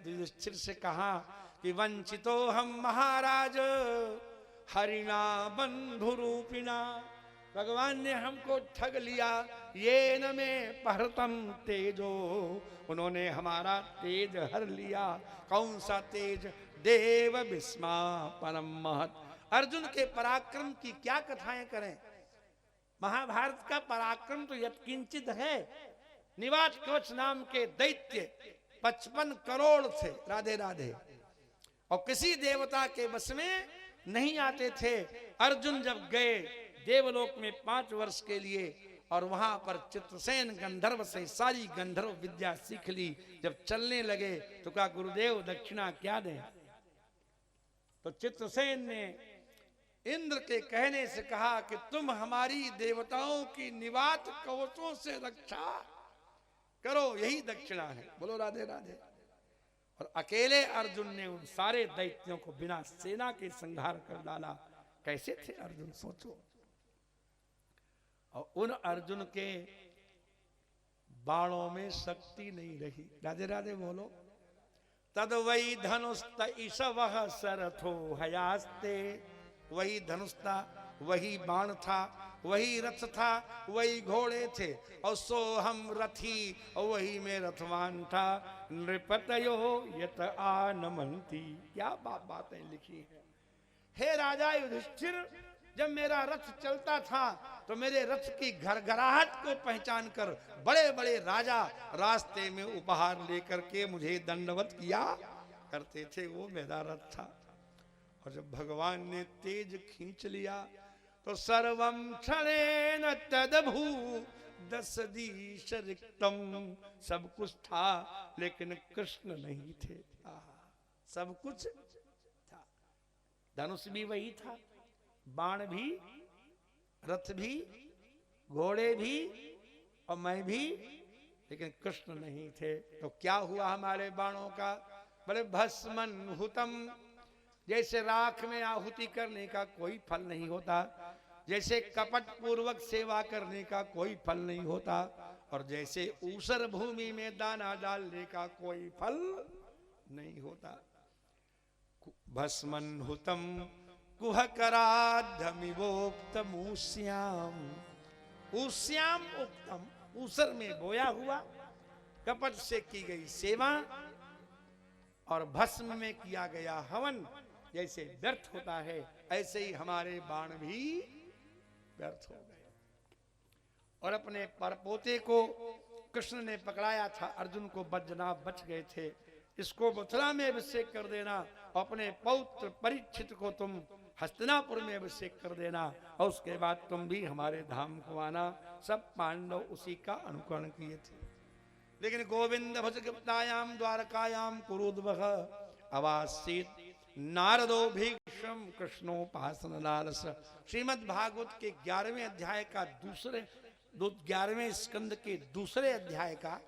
युधिष्ठिर से कहा कि वंचितो हम महाराज हरिणा बंधु रूपिणा, भगवान ने हमको ठग लिया। ये न में पहरतम तेजो, उन्होंने हमारा तेज हर लिया। कौन सा तेज? देव विस्मा परम महत। अर्जुन के पराक्रम की क्या कथाएं करें। महाभारत का पराक्रम तो यत्किंचित है। निवात कवच नाम के दैत्य 55 करोड़ थे, राधे राधे, और किसी देवता के बस में नहीं आते थे। अर्जुन जब गए देवलोक में 5 वर्ष के लिए, और वहां पर चित्रसेन गंधर्व से सारी गंधर्व विद्या सीख ली। जब चलने लगे तो कहा गुरुदेव दक्षिणा क्या दें। तो चित्रसेन ने इंद्र के कहने से कहा कि तुम हमारी देवताओं की निवात कवचों से रक्षा करो, यही दक्षिणा है। बोलो राधे राधे। और अकेले अर्जुन ने उन सारे दैत्यों को बिना सेना के संहार कर डाला। कैसे थे अर्जुन, सोचो। और उन अर्जुन के बाणों में शक्ति नहीं रही। राधे राधे बोलो। तद वही धनुष ईशवः सरथो हयास्ते, वही धनुष था, वही बाण था, वही रथ था, वही घोड़े थे, और सो हम रथी, और वही में रथवान था। नृपतयो यत आनमंती। क्या बातें लिखी हैं। हे राजा युधिष्ठिर, जब मेरा रथ चलता था तो मेरे रथ की घरघराहट को पहचान कर बड़े बड़े राजा रास्ते में उपहार लेकर के मुझे दंडवत किया करते थे, वो मेरा रथ था। और जब भगवान ने तेज खींच लिया तो सर्वम क्षणेन तदभू दशदीश रिक्तम। सब कुछ था लेकिन कृष्ण नहीं थे। सब कुछ था, धनुष भी वही था, बाण भी, रथ भी, घोड़े भी, और मैं भी, लेकिन कृष्ण नहीं थे। तो क्या हुआ हमारे बाणों का? बोले भस्मन हुतम। जैसे राख में आहुति करने का कोई फल नहीं होता, जैसे कपट पूर्वक सेवा करने का कोई फल नहीं होता, और जैसे ऊसर भूमि में दाना डालने का कोई फल नहीं होता। भस्मन हुतम कुहकराधमिवोक्तम ऊष्याम। ऊष्याम उक्तम, ऊसर में बोया हुआ, कपट से की गई सेवा, और भस्म में किया गया हवन जैसे व्यर्थ होता है, ऐसे ही हमारे बाण भी व्यर्थ हो गए। और अपने परपोते को कृष्ण ने पकड़ाया था, अर्जुन को बज्जनाभ बच गए थे। इसको मथुरा में अभिषेक कर देना, अपने पौत्र परीक्षित को तुम हस्तिनापुर में अभिषेक कर देना, और उसके बाद तुम भी हमारे धाम को आना। सब पांडव उसी का अनुकरण किए थे। लेकिन गोविंद भजगतायाम द्वारकायाम कुरुद्वह अवासीत नारदो भीष्म कृष्णोपासन लालस। श्रीमद् भागवत के 11वें अध्याय का 11वें स्कंद के दूसरे अध्याय का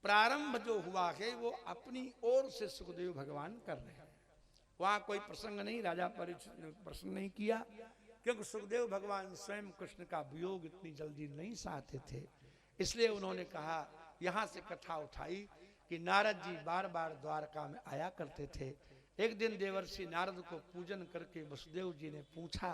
प्रारंभ जो हुआ है वो अपनी ओर से सुखदेव भगवान कर रहे हैं। वहां कोई प्रसंग नहीं, राजा परीक्षित ने प्रसंग नहीं किया, क्योंकि सुखदेव भगवान स्वयं कृष्ण का वियोग इतनी जल्दी नहीं सहते थे। इसलिए उन्होंने कहा, यहां से कथा उठाई कि नारद जी बार बार द्वारका में आया करते थे। एक दिन देवर्षि नारद को पूजन करके वसुदेव जी ने पूछा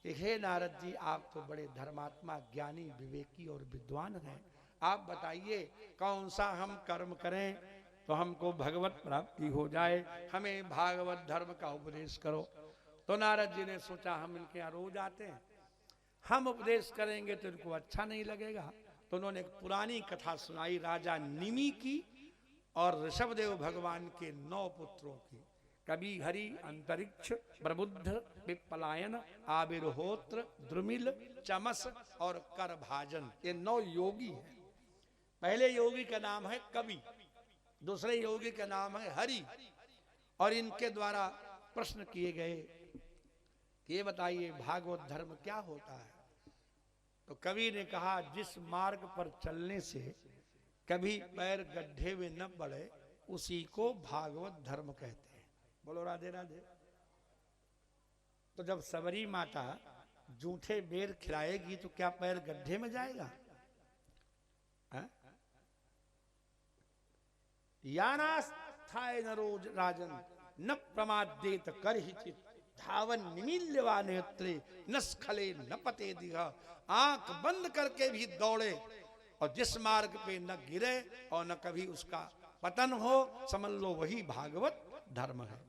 कि हे नारद जी, आप तो बड़े धर्मात्मा, ज्ञानी, विवेकी और विद्वान हैं, आप बताइए कौन सा हम कर्म करें तो हमको भगवत प्राप्ति हो जाए, हमें भागवत धर्म का उपदेश करो। तो नारद जी ने सोचा हम इनके यहाँ रोज आते हैं, हम उपदेश करेंगे तो इनको अच्छा नहीं लगेगा। तो उन्होंने एक पुरानी कथा सुनाई राजा निमि की और ऋषभदेव भगवान के 9 पुत्रों की। कवि हरि, अंतरिक्ष, प्रबुद्ध, विपलायन, आविर्होत्र, द्रुमिल, चमस और करभाजन, ये 9 योगी हैं। पहले योगी का नाम है कवि, दूसरे योगी का नाम है हरि, और इनके द्वारा प्रश्न किए गए कि ये बताइए भागवत धर्म क्या होता है। तो कवि ने कहा, जिस मार्ग पर चलने से कभी पैर गड्ढे में न पड़े उसी को भागवत धर्म कहते हैं। बोलो राधे राधे। तो जब सबरी माता जूठे बेर खिलाएगी तो क्या पैर गड्ढे में जाएगा? यानास उत्थाय नरोज राजन न प्रमादेत कर ही चित धावन निमील्यवा नेत्रे न स्खले न पते दिहा। आंख बंद करके भी दौड़े और जिस मार्ग पे न गिरे और न कभी उसका पतन हो, समझ लो वही भागवत धर्म है।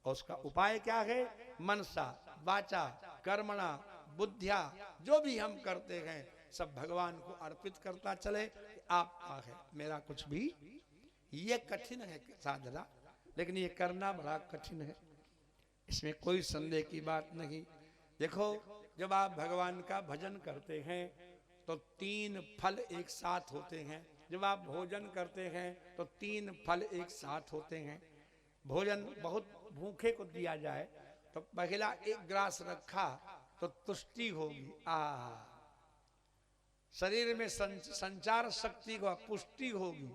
और उसका उपाय क्या है? मनसा वाचा कर्मणा बुद्धिया जो भी हम करते हैं सब भगवान को अर्पित करता चले। आपका है, मेरा कुछ भी। ये कठिन है साधना, लेकिन ये करना बड़ा कठिन है, इसमें कोई संदेह की बात नहीं। देखो, जब आप भगवान का भजन करते हैं तो 3 फल एक साथ होते हैं। जब आप भोजन करते हैं तो 3 फल एक साथ होते हैं। भोजन बहुत भूखे को दिया जाए तो पहला 1 ग्रास रखा तो तुष्टि होगी, शरीर में संचार शक्ति को पुष्टि होगी।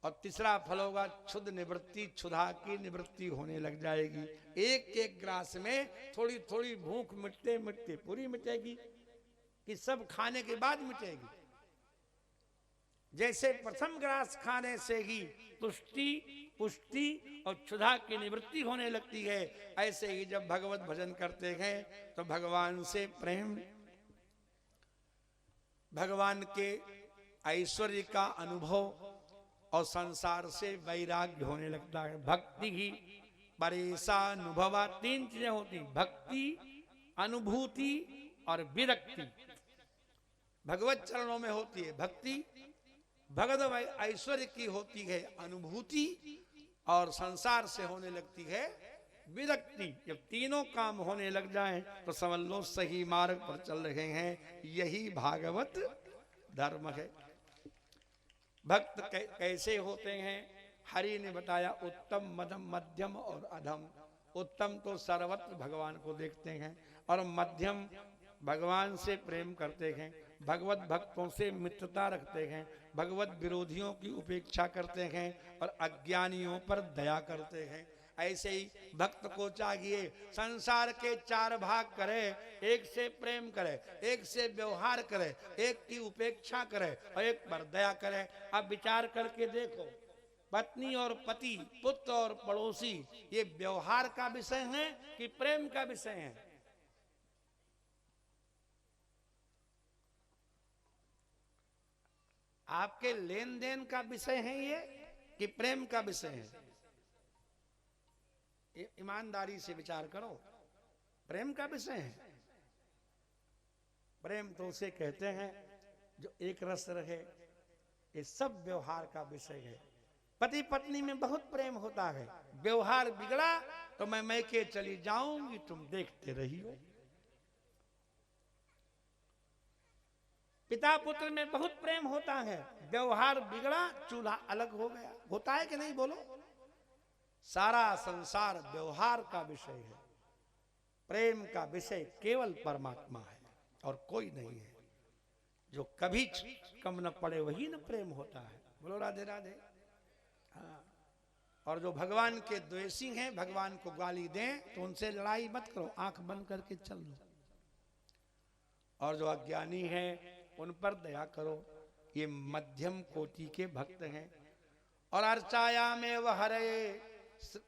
और तीसरा फल होगा क्षुध निवृत्ति, क्षुधा की निवृत्ति होने लग जाएगी। 1 ग्रास में थोड़ी थोड़ी भूख मिटते मिटते पूरी मिटेगी कि सब खाने के बाद मिटेगी। जैसे प्रथम ग्रास खाने से ही तुष्टि पुष्टि और क्षुधा की निवृत्ति होने लगती है, ऐसे ही जब भगवत भजन करते हैं तो भगवान से प्रेम, भगवान के ऐश्वर्य का अनुभव और संसार से वैराग्य होने लगता है। भक्ति ही परेशानुभवा 3 चीजें होती, भक्ति, अनुभूति और विरक्ति। भगवत चरणों में होती है भक्ति, भगवत ऐश्वर्य की होती है अनुभूति और संसार से होने लगती है विरक्ति। जब तीनों काम होने लग जाएं तो समझ लो सही मार्ग पर चल रहे हैं। यही भागवत धर्म है। भक्त कैसे होते हैं? हरि ने बताया उत्तम मध्यम मध्यम और अधम। उत्तम तो सर्वत्र भगवान को देखते हैं और मध्यम भगवान से प्रेम करते हैं, भगवत भक्तों से मित्रता रखते हैं, भगवत विरोधियों की उपेक्षा करते हैं और अज्ञानियों पर दया करते हैं। ऐसे ही भक्त को चाहिए संसार के 4 भाग करे, एक से प्रेम करे, एक से व्यवहार करे, एक की उपेक्षा करे और एक पर दया करे। अब विचार करके देखो, पत्नी और पति, पुत्र और पड़ोसी, ये व्यवहार का विषय है कि प्रेम का विषय है? आपके लेन देन का विषय है ये कि प्रेम का विषय है? ईमानदारी से विचार करो, प्रेम का विषय है। प्रेम तो उसे कहते हैं जो एक रस रहे। ये सब व्यवहार का विषय है। पति पत्नी में बहुत प्रेम होता है, व्यवहार बिगड़ा तो मैं मैके चली जाऊंगी, तुम देखते रहियो। पिता पुत्र में बहुत प्रेम होता है, व्यवहार बिगड़ा, चूल्हा अलग हो गया। होता है कि नहीं बोलो? सारा संसार व्यवहार का विषय है। प्रेम का विषय केवल परमात्मा है और कोई नहीं है। जो कभी कम न पड़े वही न प्रेम होता है। बोलो राधे राधे। हाँ। और जो भगवान के द्वेषी हैं, भगवान को गाली दें तो उनसे लड़ाई मत करो, आंख बंद करके चल लो। और जो अज्ञानी हैं उन पर दया करो। ये मध्यम कोटि के भक्त हैं। और अर्चाया में वह हरे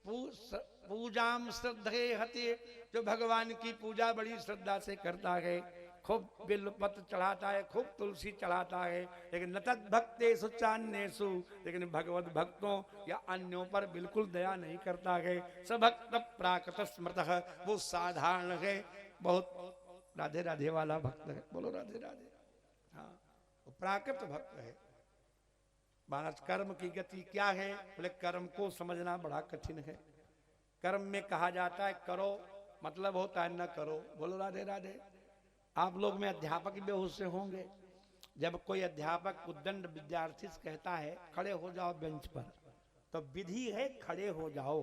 पूजाम श्रद्धे हते, जो भगवान की पूजा बड़ी श्रद्धा से करता है, खूब बिल्वपत्र चढ़ाता है, खूब तुलसी चढ़ाता है, लेकिन न तद भक्तेषु चान्येषु, लेकिन भगवत भक्तों या अन्यों पर बिल्कुल दया नहीं करता है। सभक्त प्राकृत स्मृतः, वो साधारण है, बहुत राधे राधे वाला भक्त है। बोलो राधे राधे। हाँ, वो प्राकृत भक्त है। महाराज कर्म की गति क्या है? बोले कर्म को समझना बड़ा कठिन है। कर्म में कहा जाता है करो, मतलब होता है न करो। बोलो राधे राधे। आप लोग में अध्यापक बेहोश से होंगे। जब कोई अध्यापक उद्दंड विद्यार्थी से कहता है खड़े हो जाओ बेंच पर, तो विधि है खड़े हो जाओ,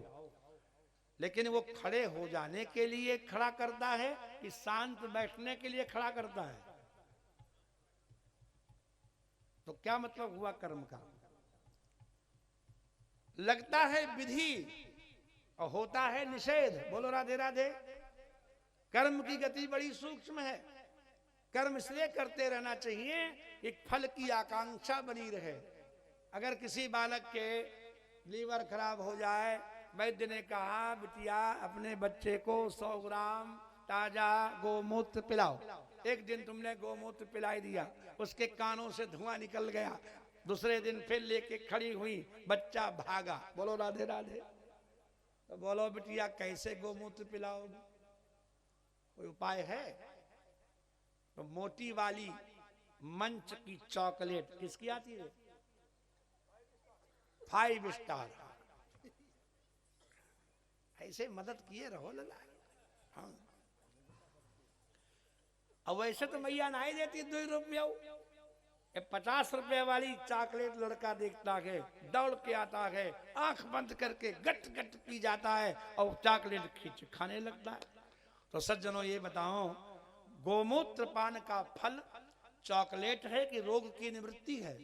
लेकिन वो खड़े हो जाने के लिए खड़ा करता है कि शांत बैठने के लिए खड़ा करता है? तो क्या मतलब हुआ कर्म का? लगता है विधि और होता है निषेध। बोलो राधे राधे। कर्म की गति बड़ी सूक्ष्म है। कर्म इसलिए करते रहना चाहिए कि फल की आकांक्षा बनी रहे। अगर किसी बालक के लीवर खराब हो जाए, वैद्य ने कहा बिटिया अपने बच्चे को 100 ग्राम ताजा गोमूत्र पिलाओ। एक दिन तुमने गोमूत्र पिलाई दिया, उसके कानों से धुआं निकल गया। दूसरे दिन फिर लेके खड़ी हुई, बच्चा भागा। बोलो राधे राधे। तो बोलो बिटिया कैसे गोमूत्र पिलाओगे, कोई उपाय है? तो मोटी वाली मंच की चॉकलेट, किसकी आती है? 5 स्टार। ऐसे मदद किए रहो लला। हाँ, अब वैसे तो मैया नहीं देती 2 रुपया। 50 रुपए वाली चॉकलेट लड़का देखता है, दौड़ के आता है, आंख बंद करके गट गट पी जाता है और चॉकलेट खींच खाने लगता है। तो सज्जनों ये बताओ, गोमूत्र पान का फल चॉकलेट है कि रोग की निवृत्ति है?